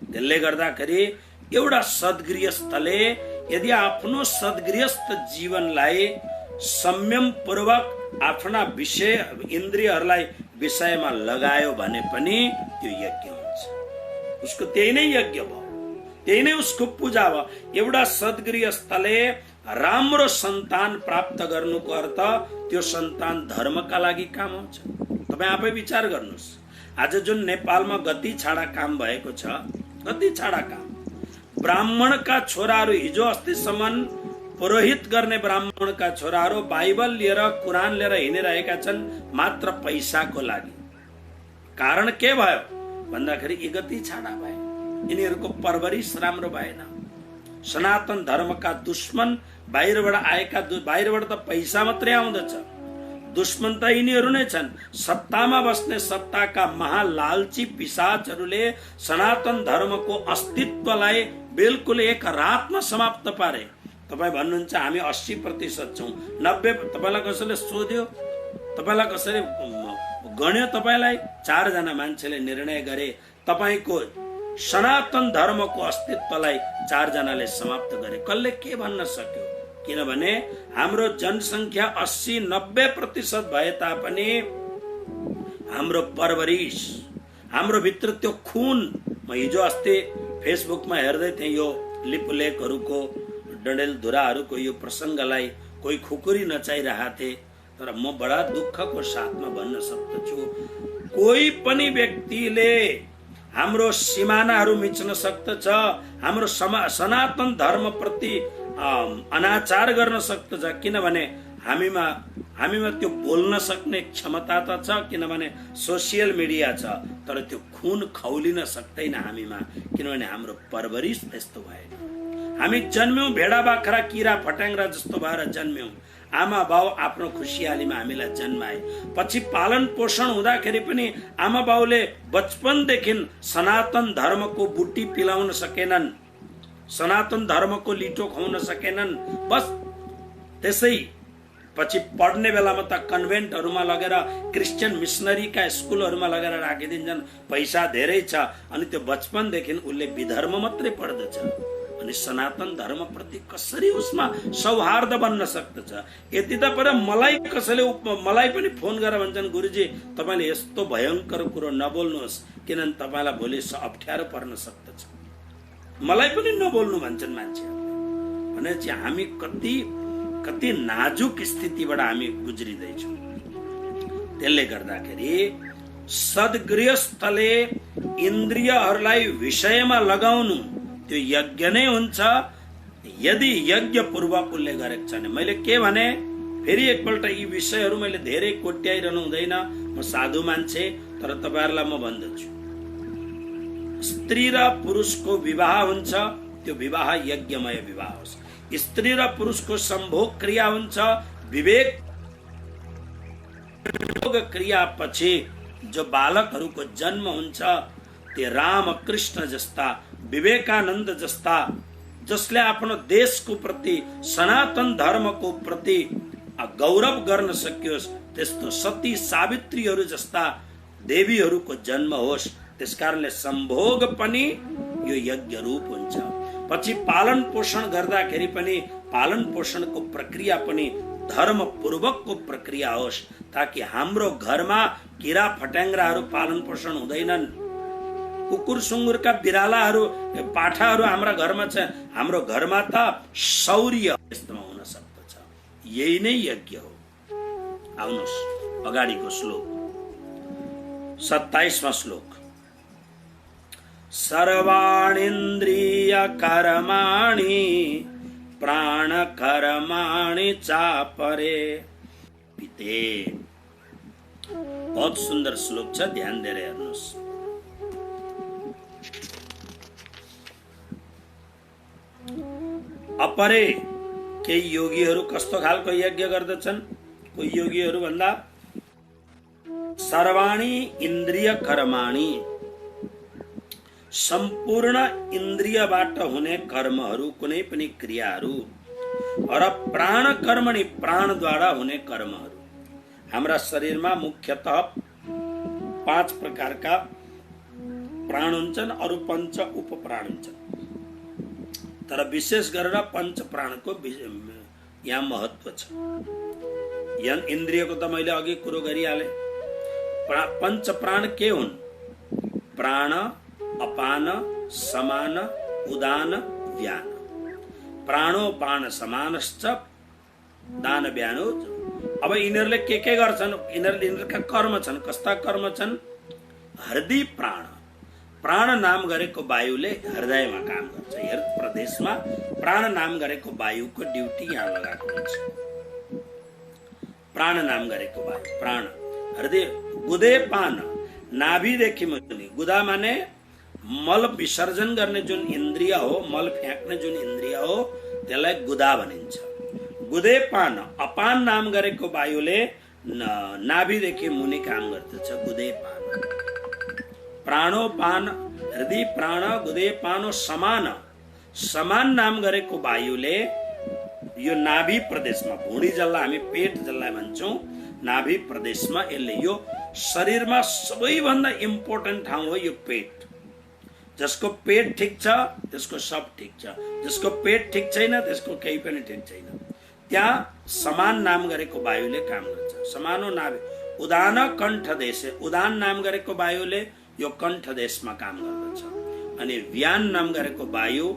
त्यसले गर्दाखेरि एउटा सद्गृहस्थले यदि आफ्नो सद्गृहस्थ जीवनलाई संयम पूर्वक आफ्ना विषय इन्द्रियहरूलाई विषयमा लगायो भने पनि त्यो यज्ञ हुन्छ, उसको त्यही नै यज्ञ भयो, त्यही नै उसको पूजा भयो। एउटा सद्गृहस्थले राम्रो सन्तान प्राप्त गर्नुको अर्थ त्यो सन्तान धर्मका लागि काम हुन्छ। तपाईँ आफै विचार गर्नुहोस्, आज जुन नेपालमा गति छाडा काम भएको छ, गति छाडा काम, ब्राह्मणका छोराहरू हिजो अस्तिसम्म पुरोहित गर्ने ब्राह्मणका छोराहरू बाइबल लिएर कुरान लिएर हिँडिरहेका छन् मात्र पैसाको लागि। कारण के भयो भन्दाखेरि यी गति छाडा भए, यिनीहरूको परवरिश राम्रो भएन। सनातन धर्मका दुश्मन बाहिरबाट आएका, बाहिरबाट त पैसा मात्रै आउँदछ, दुश्मन त यिनीहरू नै छन्। सत्तामा बस्ने सत्ताका महालालची पिशाचहरूले सनातन धर्मको अस्तित्वलाई बिल्कुल एक रातमा समाप्त पारे। तपाईँ भन्नुहुन्छ हामी 80% छौँ, 90, तपाईँलाई कसैले सोध्यो, तपाईँलाई कसैले गण्यो, तपाईँलाई 4 जना मान्छेले निर्णय गरे तपाईँको सनातन धर्मको अस्तित्वलाई 4 जनाले समाप्त गरे। कसले के भन्न सक्यो? किनभने हाम्रो जनसङ्ख्या 80-90% भए तापनि हाम्रो परवरिश, हाम्रो भित्र त्यो खुन, म हिजो अस्ति फेसबुकमा हेर्दै थिएँ यो लिपुलेखहरूको डडेलधुराहरूको यो प्रसङ्गलाई कोही खुकुरी नचाइरहेका थिए, तर म बडा दुःखको साथमा भन्न सक्दछु कोही पनि व्यक्तिले हाम्रो सिमानाहरू मिच्न सक्दछ, हाम्रो सनातन धर्म प्रति अनाचार गर्न सक्दछ। किनभने हामीमा त्यो बोल्न सक्ने क्षमता त छ, किनभने सोसियल मिडिया छ, तर त्यो खुन खौलिन सक्दैन हामीमा, किनभने हाम्रो परवरिश त्यस्तो भएन। हामी जन्म्यौं भेडा बाख्रा किरा फट्याङ्ग्रा जस्तो भएर जन्म्यौं। आमा बाउ आफ्नो खुसियालीमा हामीलाई जन्माए, पछि पालन पोषण हुँदाखेरि पनि आमा बाउले बचपनदेखि सनातन धर्मको बुट्टी पिलाउन सकेनन्, सनातन धर्मको लिटो खुवाउन सकेनन्। बस त्यसै पछि पढ्ने बेलामा त कन्भेन्टहरूमा लगेर क्रिस्चियन मिसनरीका स्कुलहरूमा लगेर राखिदिन्छन्, पैसा धेरै छ, अनि त्यो बचपनदेखि उसले विधर्म मात्रै पढ्दछ। अनि सनातन धर्म प्रति कसरी उसमा सौहार्द बन्न सक्दछ? यति त पर मलाई कसैले मलाई पनि फोन गरेर भन्छन् गुरुजी तपाईले यस्तो भयंकर कुरो नबोल्नुहोस्, किनभने तपाईलाई भोलि अप्ठ्यारो पर्न सक्दछ। मलाई पनि नबोल्नु भन्छन् मान्छेहरूले। भनेपछि हामी कति नाजुक स्थितिबाट हामी गुज्रिँदैछौँ। त्यसले गर्दाखेरि सद्गृहस्थले इन्द्रियहरूलाई विषयमा लगाउनु त्यो यज्ञ नै हुन्छ, यदि यज्ञ पूर्वक उसले गरेको छ भने। मैले के भने, फेरि एकपल्ट यी विषयहरू मैले धेरै कोट्याइरहनु हुँदैन, म साधु मान्छे, तर तपाईहरुलाई म भन्दछु स्त्री र पुरुषको विवाह हुन्छ, त्यो विवाह यज्ञमय विवाह होस्। स्त्री र पुरुषको सम्भोग क्रिया हुन्छ, विवेक क्रिया पछि जो बालकहरूको जन्म हुन्छ, ते राम कृष्ण जस्ता, विवेकानन्द जस्ता जसले आफ्नो देशको प्रति सनातन धर्मको प्रति गौरव गर्न सकियोस्, त्यस्तो सती सावित्रीहरू जस्ता देवीहरूको जन्म होस्। त्यसकारणले सम्भोग पनि यो यज्ञ रूप हुन्छ। पछि पालन पोषण गर्दाखेरि पनि पालन पोषणको प्रक्रिया पनि धर्म पूर्वकको प्रक्रिया होस्, ताकि हाम्रो घरमा किरा फट्याङ्ग्राहरू पालन पोषण हुँदैनन्। कुकुर सुँगुरका बिरालाहरू पाठाहरू हाम्रा घरमा छ, हाम्रो घरमा त शौर्य यस्तोमा हुन सक्दछ। यही नै यज्ञ हो। आउनुहोस् अगाडिको श्लोक 27वां श्लोक। सर्वाणीन्द्रिय कर्माणि प्राण कर्माणि चापरे पिते। बहुत सुन्दर श्लोक छ, ध्यान दिएर हेर्नुहोस्। अपरे केही योगीहरू कस्तो खालको यज्ञ गर्दछन्? कोही योगीहरू भन्दा सर्वाणी इन्द्रिय कर्माणि, सम्पूर्ण इन्द्रियबाट हुने कर्महरू, कुनै पनि क्रियाहरू, र प्राण कर्मणि, प्राणद्वारा हुने कर्महरू। हाम्रा शरीरमा मुख्यतः 5 प्रकारका प्राण हुन्छन्, अरू 5 उपप्राण हुन्छन्। तर विशेष गरेर 5 प्राणको यहाँ महत्व छ। इन्द्रियको त मैले अघि कुरो गरिहालेँ। 5 प्राण के हुन्? प्राण, अपान, समान, उदान, व्यान। प्राणोपान समानश्च दान व्यानो। अब यिनीहरूले के गर्छन्? यिनीहरूका कर्म छन्। कस्ता कर्म छन्? हृदय प्राण। प्राण नाम गरेको वायुले हृदयमा काम गर्छ। हृदय प्रदेशमा प्राण नाम गरेको वायुको ड्युटी यहाँ लगाएको हुन्छ। प्राण नाम गरेको वायु, प्राण हृदय। गुदे पान, नाभिदेखि मुनि। गुदा माने मल विसर्जन गर्ने जुन इन्द्रिय हो, मल फ्याँक्ने जुन इन्द्रिय हो, त्यसलाई गुदा भनिन्छ। गुदे पान। अपान नाम गरेको वायुले नाभिदेखि मुनि काम गर्दछ, गुदे पान। प्राणोपान, हृदय प्राण, गुदे पानो समान। समान नाम गरेको वायुले यो नाभि प्रदेशमा, भुँडी जसलाई हामी पेट जसलाई भन्छौँ, नाभि प्रदेशमा यसले यो शरीरमा सबैभन्दा इम्पोर्टेन्ट ठाउँ हो यो पेट। जसको पेट ठिक छ त्यसको सब ठिक छ, जसको पेट ठिक छैन त्यसको केही पनि ठिक छैन। त्यहाँ समान नाम गरेको वायुले काम गर्छ। समानो नाभि। उदान कण्ठ देशे, उदान नाम गरेको वायुले यो कण्ठ देशमा काम गर्दछ। अनि व्यान नाम गरेको वायु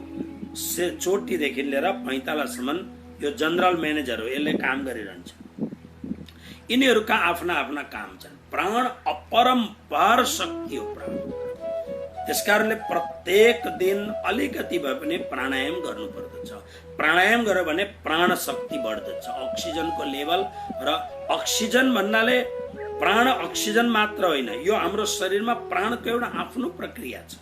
से चोटीदेखि लिएर पैतालासम्म यो जनरल म्यानेजर हो, यसले काम गरिरहन्छ। यिनीहरूका आफ्ना आफ्ना काम छन्। प्राण अपरम्पार शक्ति हो प्राण। त्यसकारणले प्रत्येक दिन अलिकति भए पनि प्राणायाम गर्नुपर्दछ। प्राणायाम गर्यो भने प्राण शक्ति बढ्दछ। अक्सिजनको लेभल, र अक्सिजन भन्नाले प्राण अक्सिजन मात्र होइन, यो हाम्रो शरीरमा प्राणको एउटा आफ्नो प्रक्रिया छ।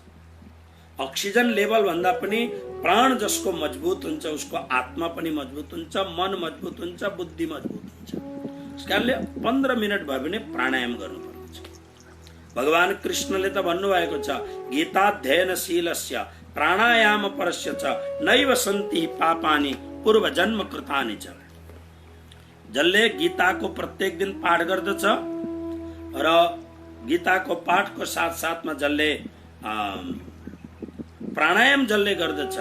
अक्सिजन लेभल भन्दा पनि प्राण जसको मजबुत हुन्छ उसको आत्मा पनि मजबुत हुन्छ, मन मजबुत हुन्छ, बुद्धि मजबुत हुन्छ। त्यसकारणले 15 मिनट भए पनि प्राणायाम गर्नुपर्दछ। भगवान कृष्णले त भन्नुभएको छ, गीताध्ययनशीलस्य प्राणायाम परस्य च नैव सन्ति पापानि पूर्व जन्म कृतानि च। जसले गीताको प्रत्येक दिन पाठ गर्दछ र गीताको पाठको साथ साथमा जसले प्राणायाम जसले गर्दछ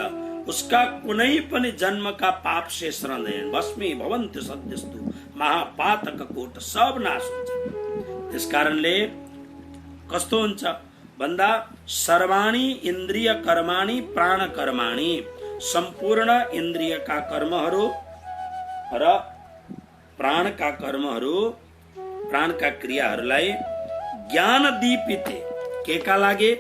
उसका कुनै पनि जन्मका पाप शेष रहँदैन। भस्मी भवन्ति सद्यस्तु महापातक कोट, सब नाश हुन्छ। त्यसकारणले कस्तो हुन्छ भन्दा सर्वाणी इन्द्रिय कर्माणि प्राण कर्माणि, सम्पूर्ण इन्द्रियका कर्महरू र प्राणका कर्महरू, प्राणका क्रियाहरूलाई ज्ञान दीपिते, केका लागि?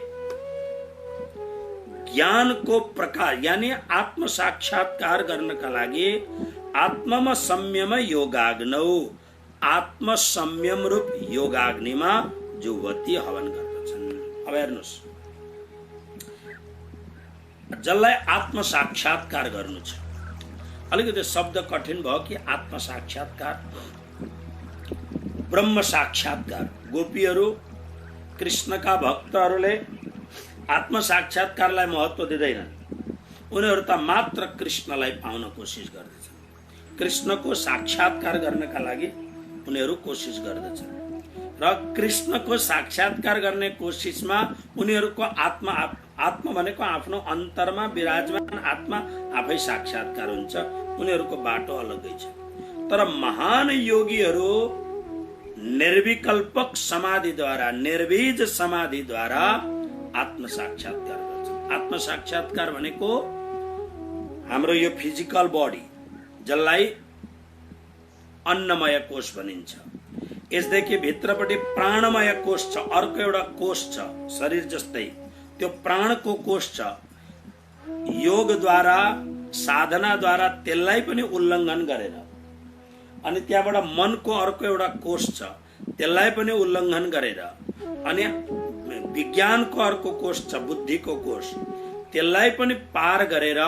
ज्ञानको प्रकाश यानी आत्म साक्षात्कार गर्नका लागि आत्ममा संयम योगाग्नौ, आत्म संयम रूप योगाग्निमा जुवती हवन गर्दछन्। अब हेर्नुहोस्, जसलाई आत्म साक्षात्कार गर्नु छ, अलिकति शब्द कठिन भयो कि आत्म साक्षात्कार, ब्रह्म साक्षात्कार। गोपीहरू, कृष्णका भक्तहरूले आत्म साक्षात्कारलाई महत्व दिँदैनन्। उनीहरू त मात्र कृष्णलाई पाउन कोसिस गर्दछन्। कृष्णको साक्षात्कार गर्नका लागि उनीहरू कोसिस गर्दछन् र कृष्णको साक्षात्कार गर्ने कोसिसमा उनीहरूको आत्मा भनेको आफ्नो अन्तरमा विराजमान आत्मा आफै साक्षात्कार हुन्छ। उनीहरूको बाटो अलगै छ। तर महान योगीहरू निर्विकल्पक समाधिद्वारा, निर्बीज समाधिद्वारा आत्म साक्षात्कार गर्छन्। आत्म साक्षात्कार भनेको हाम्रो यो फिजिकल बडी, जसलाई अन्नमय कोष भनिन्छ, यसदेखि भित्रपट्टि प्राणमय कोष छ, अर्को एउटा कोष छ शरीर जस्तै, त्यो प्राणको कोष छ। योगद्वारा, साधनाद्वारा त्यसलाई पनि उल्लङ्घन गरेर, अनि त्यहाँबाट मनको अर्को एउटा कोष छ, त्यसलाई पनि उल्लङ्घन गरेर, अनि विज्ञानको अर्को कोष छ, बुद्धिको कोष, त्यसलाई पनि पार गरेर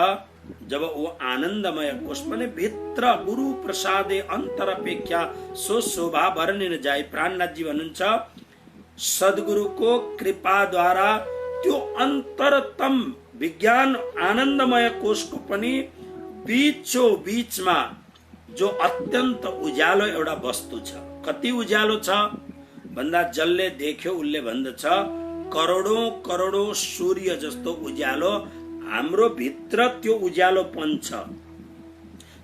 जब वो आनन्दमय कोष पनि भित्र गुरु प्रसादे अन्तरपेक्षा सो शोभा वर्णिन जाई। प्राणनाथजी भन्नुहुन्छ सद्गुरुको कृपाद्वारा त्यो अन्तरतम विज्ञान आनन्दमय कोषको पनि बीचो बीचमा जो अत्यन्त उज्यालो एउटा वस्तु छ। कति उज्यालो छ भन्दा जसले देख्यो उसले भन्दछ करोडौं करोडौं सूर्य जस्तो उज्यालो हाम्रो भित्र त्यो उज्यालोपन छ।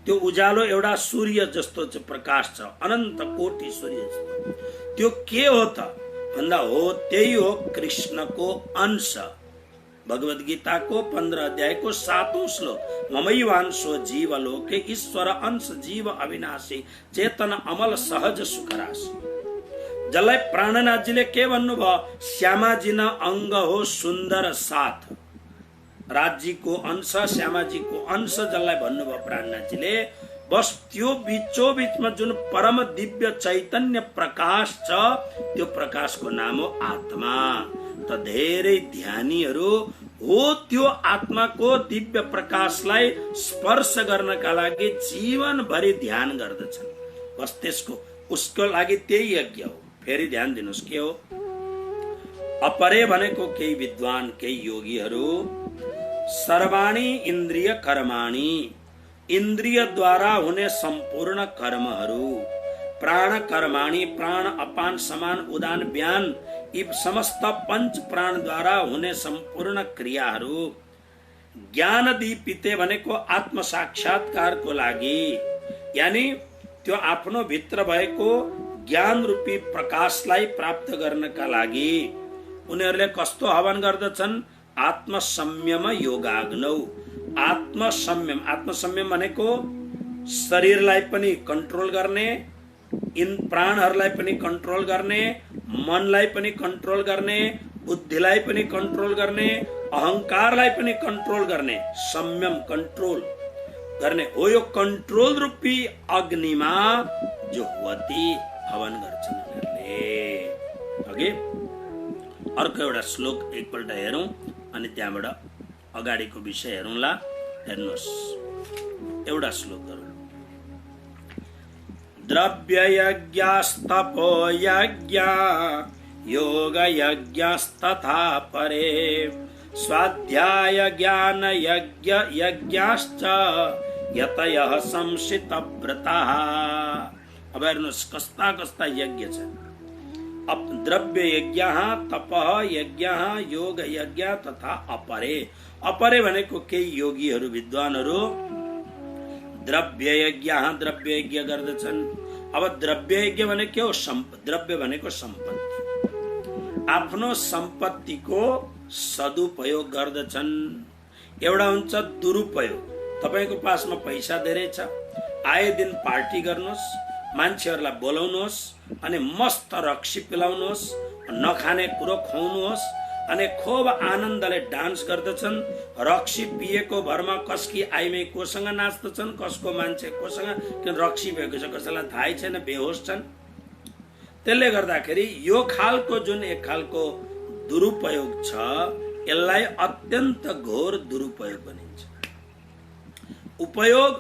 त्यो उज्यालो एउटा सूर्य जस्तो छ, प्रकाश छ, अनन्त कोटि सूर्य जस्तो। त्यो के हो त भन्दा हो त्यही हो कृष्णको अंश। भगवद गीताको 15 अध्यायको 7औं श्लोक, ममैवांशो जीवलोके ईश्वर अंश जीव अविनाशी चेतन अमल सहज सुखराशि। जसलाई प्राणनाथजीले के भन्नुभयो, श्यामाजी न अंग हो सुन्दर साथ। राजजीको अंश, श्यामाजीको अंश जसलाई भन्नुभयो प्राणनाथजीले, बस त्यो बीचो बीचमा जुन परम दिव्य चैतन्य प्रकाश छ, त्यो प्रकाशको नाम हो आत्मा। त धेरै ध्यानीहरू हो त्यो आत्माको दिव्य प्रकाशलाई स्पर्श गर्नका लागि जीवनभरि ध्यान गर्दछन्। बस उसको लागि त्यही यज्ञ हो। फेरि ध्यान दिनुहोस् के हो, अपरे भनेको केही विद्वान, केही योगीहरू सर्वाणी इन्द्रिय कर्माणी, इन्द्रियद्वारा हुने सम्पूर्ण कर्महरू, प्राण कर्माणी, प्राण अपान समान उदान व्यान, यी समस्त पंच प्राणद्वारा हुने सम्पूर्ण क्रियाहरू, ज्ञान दीपिते भनेको आत्म साक्षात्कारको लागि, यानी त्यो आफ्नो भित्र भएको ज्ञान रूपी प्रकाशलाई प्राप्त गर्नका लागि उनीहरूले कस्तो हवन गर्दछन्, आत्म संयम योगाग्नौ। आत्म संयम भनेको शरीरलाई पनि कन्ट्रोल गर्ने, इन प्राणहरूलाई पनि कन्ट्रोल गर्ने, मनलाई पनि कन्ट्रोल गर्ने, बुद्धिलाई पनि कन्ट्रोल गर्ने, अहंकारलाई पनि कन्ट्रोल गर्ने, संयम कन्ट्रोल गर्ने हो। यो कन्ट्रोल रूपी अग्निमा जो वती हवन गर्छन् उनीहरूले। अघि अर्को एउटा श्लोक एकपल्ट हेरौं अनि त्यहाँबाट अगाडिको विषय हेरौँला। हेर्नुहोस् एउटा श्लोक गरौँ। द्रव्य यज्ञस्तपो यज्ञ योग यज्ञस्तथा परे स्वाध्याय ज्ञान यज्ञ यज्ञश्च यतयः संसितव्रताः। अब हेर्नुहोस् कस्ता कस्ता यज्ञ छ। द्रव्य यज्ञ, तपः यज्ञ, योग यज्ञ तथा अपरे। अपरे भनेको केही योगीहरू, विद्वानहरू द्रव्य यज्ञ गर्दछन्। अब द्रव्य यज्ञ भनेको के हो, द्रव्य भनेको सम्पत्ति, आफ्नो सम्पत्तिको सदुपयोग गर्दछन्। एउटा हुन्छ दुरुपयोग, तपाईको पासमा पैसा धेरै छ, आए दिन पार्टी गर्नुहोस्, मान्छेहरूलाई बोलाउनुहोस् अनि मस्त रक्सी पिलाउनुहोस्, नखाने कुरो खुवाउनुहोस् अनि खूब आनन्दले डान्स गर्दछन्। रक्सी पिएको भरमा कसकी आइमै कोसँग नाच्दछन्, कसको मान्छे कोसँग, किन रक्सी भएको छ कसैलाई थाहै छैन, बेहोस छन्। त्यसले गर्दाखेरि यो खालको जुन एक खालको दुरुपयोग छ, यसलाई अत्यन्त घोर दुरुपयोग भनिन्छ। उपयोग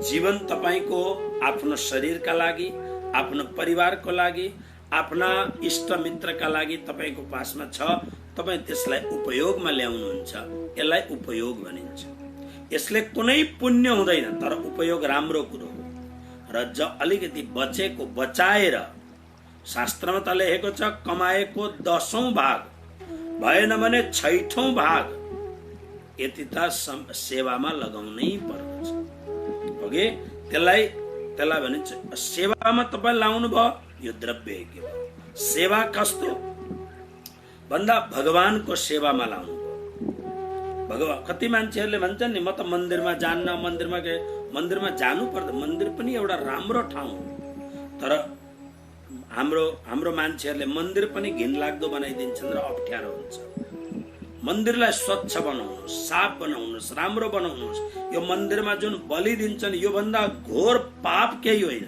जीवन तपाईको आफ्नो शरीरका लागि, आफ्नो परिवारको लागि, आफ्ना इष्ट मित्रका लागि तपाईको पासमा छ, तपाई त्यसलाई उपयोगमा ल्याउनुहुन्छ, यसलाई उपयोग भनिन्छ। यसले कुनै पुण्य हुँदैन, तर उपयोग राम्रो कुरो हो। र अलिकति बचेको बचाएर, शास्त्रमा त लेखेको छ कमाएको 10औं भाग भएन भने 6ठौं भाग यति त सेवामा लगाउनै पर्दछ। ओके, त्यसलाई भनिन्छ सेवामा तपाईँ लाउनु भयो, यो द्रव्य यज्ञ भयो। सेवा कस्तो भन्दा भगवानको सेवामा लाउनु भयो। भगवान, कति मान्छेहरूले भन्छन् नि म त मन्दिरमा जान्न, मन्दिरमा जानु पर्दा, मन्दिर पनि एउटा राम्रो ठाउँ हो, तर हाम्रो मान्छेहरूले मन्दिर पनि घिनलाग्दो बनाइदिन्छन् र अप्ठ्यारो हुन्छ। मन्दिरलाई स्वच्छ बनाउनुहोस्, साफ बनाउनुहोस्, राम्रो बनाउनुहोस्। यो मन्दिरमा जुन बलि दिन्छन् यो भन्दा घोर पाप केही होइन।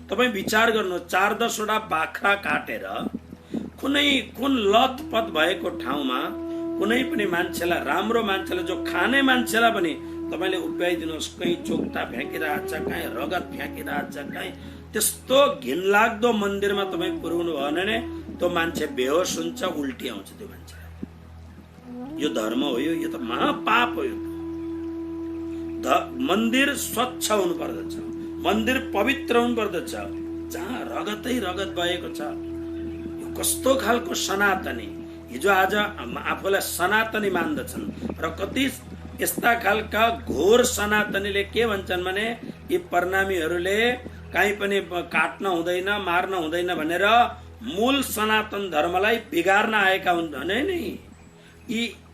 तपाईँ विचार गर्नुहोस्, 4-10 वटा बाख्रा काटेर कुन लतपत भएको ठाउँमा कुनै पनि मान्छेलाई, राम्रो मान्छेलाई, जो खाने मान्छेलाई पनि तपाईँले उभ्याइदिनुहोस्, कहीँ चोक्टा फ्याँकिरहेछ, कहीँ रगत फ्याँकिरहेछ, कहीँ त्यस्तो घिनलाग्दो मन्दिरमा तपाईँ पुर्याउनु भयो भने त्यो मान्छे बेहोस हुन्छ, उल्टी आउँछ त्यो मान्छे। यो धर्म हो, यो त महापाप हो। यो मन्दिर स्वच्छ हुनु पर्दछ, मन्दिर पवित्र हुनु पर्दछ। जहाँ रगतै रगत भएको छ, यो कस्तो खालको सनातनी, हिजो आज आफूलाई सनातनी मान्दछन् र कति यस्ता खालका घोर सनातनीले के भन्छन् भने यी प्रणामीहरूले काहीँ पनि काट्न हुँदैन, मार्न हुँदैन भनेर मूल सनातन धर्मलाई बिगार्न आएका हुन् भने नि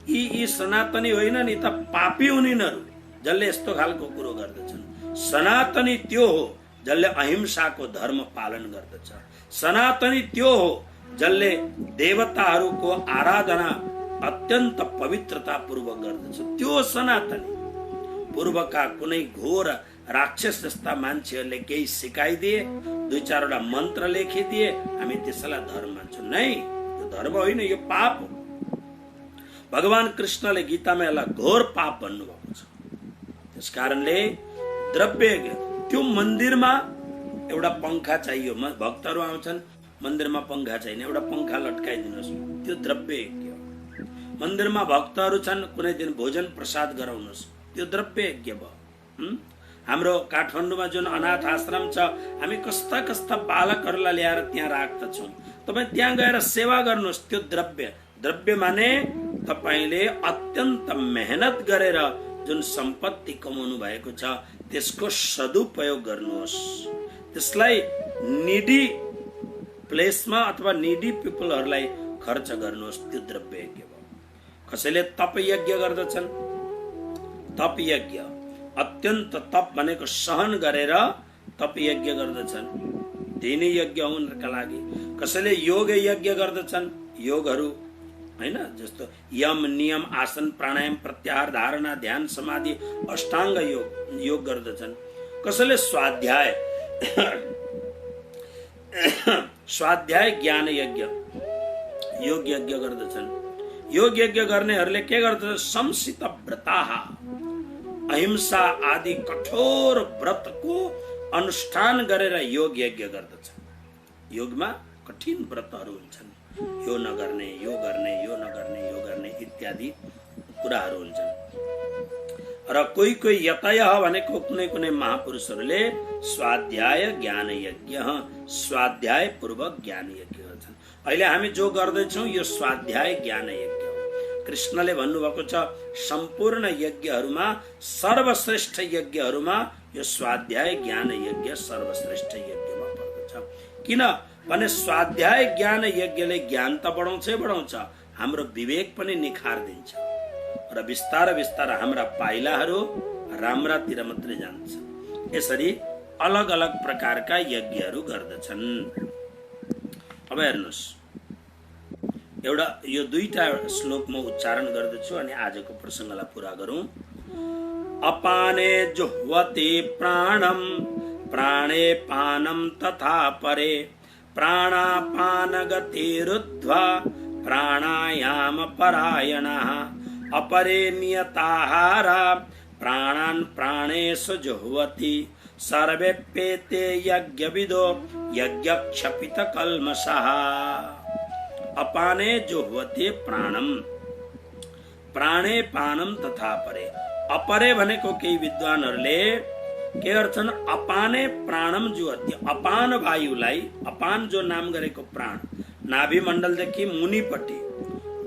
यी सनातनी होइन नि त पापी हुनिनहरू जसले यस्तो खालको कुरो गर्दछन्। सनातनी त्यो हो जसले अहिंसाको धर्म पालन गर्दछ। सनातनी त्यो हो जसले देवताहरूको आराधना अत्यन्त पवित्रता पूर्वक गर्दछ। त्यो सनातनी। पूर्वका कुनै घोर राक्षस जस्ता मान्छेहरूले केही सिकाइदिए, 2-4 वटा मन्त्र लेखिदिए, हामी त्यसलाई धर्म मान्छौँ। नै, यो धर्म होइन, यो पाप हो। भगवान कृष्णले गीतामा यसलाई घोर पाप भन्नुभएको छ। त्यस कारणले द्रव्य, त्यो मन्दिरमा एउटा पंखा चाहियो, भक्तहरू आउँछन्, मन्दिरमा पंखा छैन, एउटा पंखा लट्काइदिनुहोस्, त्यो द्रव्य यज्ञ हो। मन्दिरमा भक्तहरू छन्, कुनै दिन भोजन प्रसाद गराउनुहोस्, त्यो द्रव्य यज्ञ भयो। हाम्रो काठमाडौँमा जुन अनाथ आश्रम छ, हामी कस्ता कस्ता बालकहरूलाई ल्याएर त्यहाँ राख्दछौँ। तपाईँ त्यहाँ गएर सेवा गर्नुहोस्, त्यो द्रव्य माने तपाईँले अत्यन्त मेहनत गरेर जुन सम्पत्ति कमाउनु भएको छ त्यसको सदुपयोग गर्नुहोस्। त्यसलाई निडी प्लेसमा अथवा निडी पिपलहरूलाई खर्च गर्नुहोस्, त्यो द्रव्य यज्ञ भयो। कसैले तप यज्ञ गर्दछन्, तप यज्ञ, अत्यन्त तप भनेको सहन गरेर तप यज्ञ गर्दछन्, दिने यज्ञ हुनका लागि। कसैले योग यज्ञ गर्दछन्, योगहरू हैन, जस्तो यम, नियम, आसन, प्राणायाम, प्रत्याहार, धारणा, ध्यान, समाधि, अष्टाङ्ग योग गर्दछन्। कसैले स्वाध्याय ज्ञान यज्ञ, योग यज्ञ गर्दछन्। योग यज्ञ गर्नेहरूले के गर्दछन्? संसित व्रताः, अहिंसा आदि कठोर व्रतको अनुष्ठान गरेर योग यज्ञ गर्दछन्। योगमा कठिन व्रतहरू हुन्छन्, यो नगर्ने, यो गर्ने, यो नगर्ने, यो गर्ने इत्यादि कुराहरू हुन्छन्। र कोही यतयः भनेको कुनै महापुरुषहरूले स्वाध्याय ज्ञान यज्ञ, स्वाध्याय पूर्वक ज्ञान यज्ञ गर्छन्। अहिले हामी जो गर्दैछौँ यो स्वाध्याय ज्ञान यज्ञ हो। कृष्णले भन्नुभएको छ सम्पूर्ण यज्ञहरूमा, सर्वश्रेष्ठ यज्ञहरूमा यो स्वाध्याय ज्ञान यज्ञ सर्वश्रेष्ठ यज्ञमा पर्दछ। किन भने स्वाध्याय ज्ञान यज्ञले ज्ञान त बढाउँछ, हाम्रो विवेक पनि निखारिदिन्छ र बिस्तार बिस्तार हाम्रा पाइलाहरू राम्रातिर मात्रै जान्छ। यसरी अलग अलग प्रकारका यज्ञहरू गर्दछन्। अब हेर्नुहोस्, एउटा यो 2टा श्लोक म उच्चारण गर्दछु अनि आजको प्रसङ्गलाई पूरा गरौँ। अपाने जुह्वति प्राणम, प्राणे पानम तथा परे, प्राणापान गतिरुद्ध्वा प्राणायाम परायणः, अपरे नियताहारा प्राणान् प्राणेषु जुह्वति, सर्वेप्येते यज्ञविदो यज्ञक्षपित कल्मषः। अपाने जुह्वति प्राणम, प्राणे पानम तथा परे। अपरे भनेको केही विद्वानहरूले के गर्छन्, अपाने प्राणम जुहत्य, अपान वायुलाई, अपान जो नाम गरेको प्राण, नाभि मण्डलदेखि मुनिपट्टि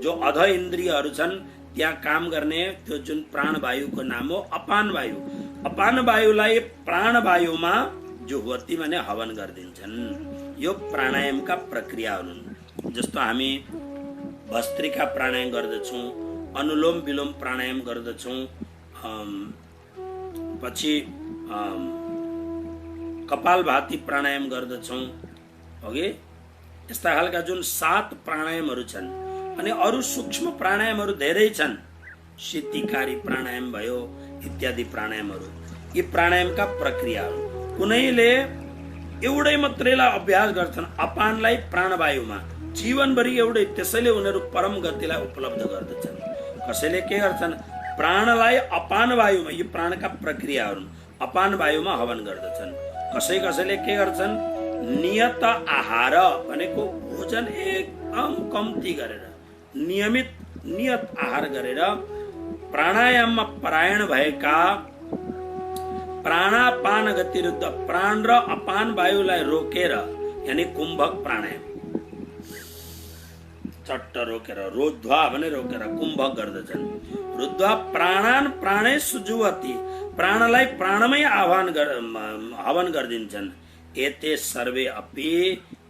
जो अध इन्द्रियहरू छन् त्यहाँ काम गर्ने त्यो जुन प्राण वायुको नाम हो अपान वायु। अपान वायुलाई प्राण वायुमा जुहवती माने हवन गरिदिन्छन्। यो प्राणायामका प्रक्रिया हुन्। जस्तो हामी भस्त्रिका प्राणायाम गर्दछौँ, अनुलोम विलोम प्राणायाम गर्दछौँ, पछि कपालभाती प्राणायाम गर्दछौँ, ओके। यस्ता खालका जुन 7 प्राणायामहरू छन् अनि अरू सूक्ष्म प्राणायामहरू धेरै छन्, सिद्धिकारी प्राणायाम भयो इत्यादि प्राणायामहरू। यी प्राणायामका प्रक्रियाहरू कुनैले एउटै मात्रैलाई अभ्यास गर्छन्, अपानलाई प्राणवायुमा जीवनभरि एउटै, त्यसैले उनीहरू परम गतिलाई उपलब्ध गर्दछन्। कसैले के गर्छन्, प्राणलाई अपान वायुमा, यो प्राणका प्रक्रियाहरू अपान वायुमा हवन गर्दछन्। कसैले के गर्छन्, नियत आहार भनेको भोजन एकदम कम्ती गरेर, नियत आहार गरेर प्राणायाममा परायण भएका, प्राणापान गतिरुद्ध प्राण र अपान वायुलाई रोकेर, यानी कुम्भक प्राणायाम, चट्ट रोकेर, रोध्वा भने रोकेर कुम्भक गर्दछन्। रुद्ध्वा प्राणान प्राणै सुजुवती, प्राणलाई प्राणमै हवन गरिदिन्छन्। एते सर्वे अपि,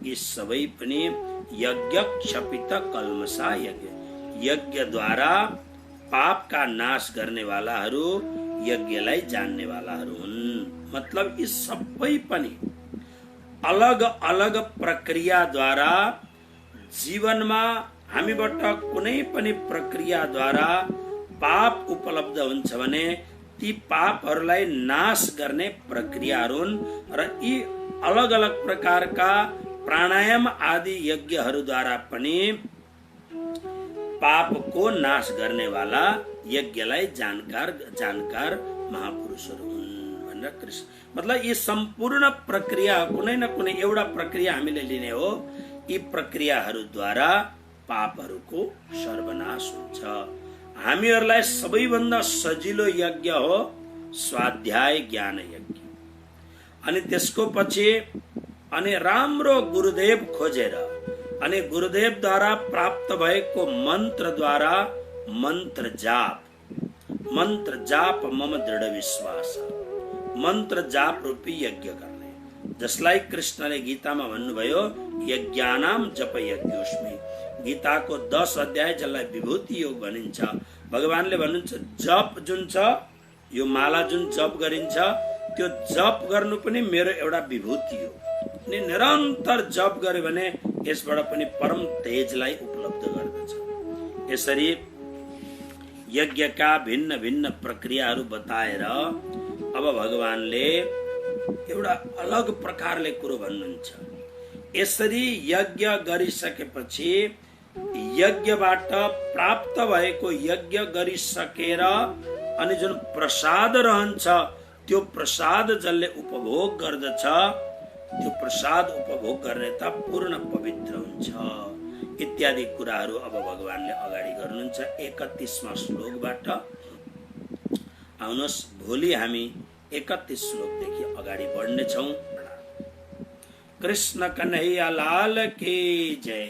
यी सबै पनि यज्ञ क्षपित कल्मषा यज्ञ, यज्ञद्वारा पापका नाश गर्नेवालाहरू, यज्ञलाई जान्नेवालाहरू हुन्। मतलब यी सबै पनि अलग अलग प्रक्रियाद्वारा जीवनमा हामीबाट कुनै पनि प्रक्रियाद्वारा पाप उपलब्ध हुन्छ भने ती पापहरूलाई नाश गर्ने प्रक्रियाहरू हुन्। र यी अलग अलग प्रकारका प्राणायाम आदि यज्ञहरूद्वारा पनि पापको नाश गर्नेवाला, यज्ञलाई जानकार महापुरुषहरू हुन् भनेर कृष्ण। मतलब यी सम्पूर्ण प्रक्रिया, कुनै न कुनै एउटा प्रक्रिया हामीले लिने हो, यी प्रक्रियाहरूद्वारा पापहरूको सर्वनाश हुन्छ। हामीहरूलाई सबैभन्दा सजिलो यज्ञ हो स्वाध्याय ज्ञान यज्ञ। अनि त्यसको पछि अनि राम्रो गुरुदेव खोजेर अनि गुरुदेवद्वारा प्राप्त भएको मन्त्रद्वारा मन्त्र जाप मम दृढ विश्वास, मन्त्र जाप रूपी यज्ञ गर्ने, जसलाई कृष्णले गीतामा भन्नुभयो यज्ञानाम जप यज्ञोस्मि। गीताको 10 अध्याय जसलाई विभूति योग भनिन्छ, भगवानले भन्नुहुन्छ जप जुन छ, यो माला जुन जप गरिन्छ, त्यो जप गर्नु पनि मेरो एउटा विभूति हो। अनि निरन्तर जप गर्यो भने यसबाट पनि परम तेजलाई उपलब्ध गर्दछ। यसरी यज्ञका भिन्न भिन्न प्रक्रियाहरू बताएर अब भगवानले एउटा अलग प्रकारले कुरो भन्नुहुन्छ। यसरी यज्ञ गरिसकेपछि यज्ञबाट प्राप्त भएको, यज्ञ गरिसकेर अनि जुन प्रसाद रहन्छ त्यो प्रसाद जसले उपभोग गर्दछ, त्यो प्रसाद उपभोग गर्ने त पूर्ण पवित्र हुन्छ। इत्यादि कुराहरू अब भगवानले अगाडि गर्नुहुन्छ 31वां श्लोकबाट। आउनुहोस् भोलि हामी 31 श्लोकदेखि अगाडि बढ्नेछौँ। कृष्ण कन्हैया लाल की जय।